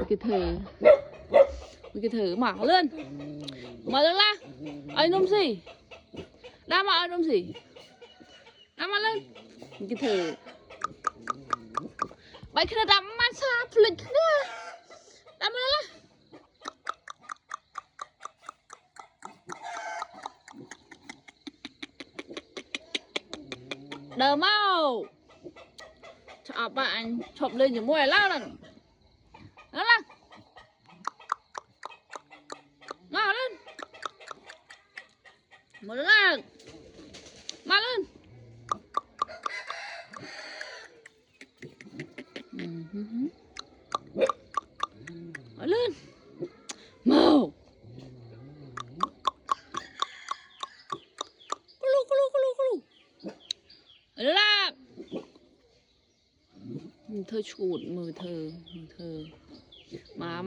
cái thử mở lên la ai nôm gì đa mà ai nôm gì đa mà lên cái thử bay khi nào đắm mà sao lịch nữa đa mà lên đờ mau chọn bạn chọn lên những mùi lao nè đó là ngỏ lên một là mà lên mở lên màu cu lu đó là thơ chuột mờ thơ mà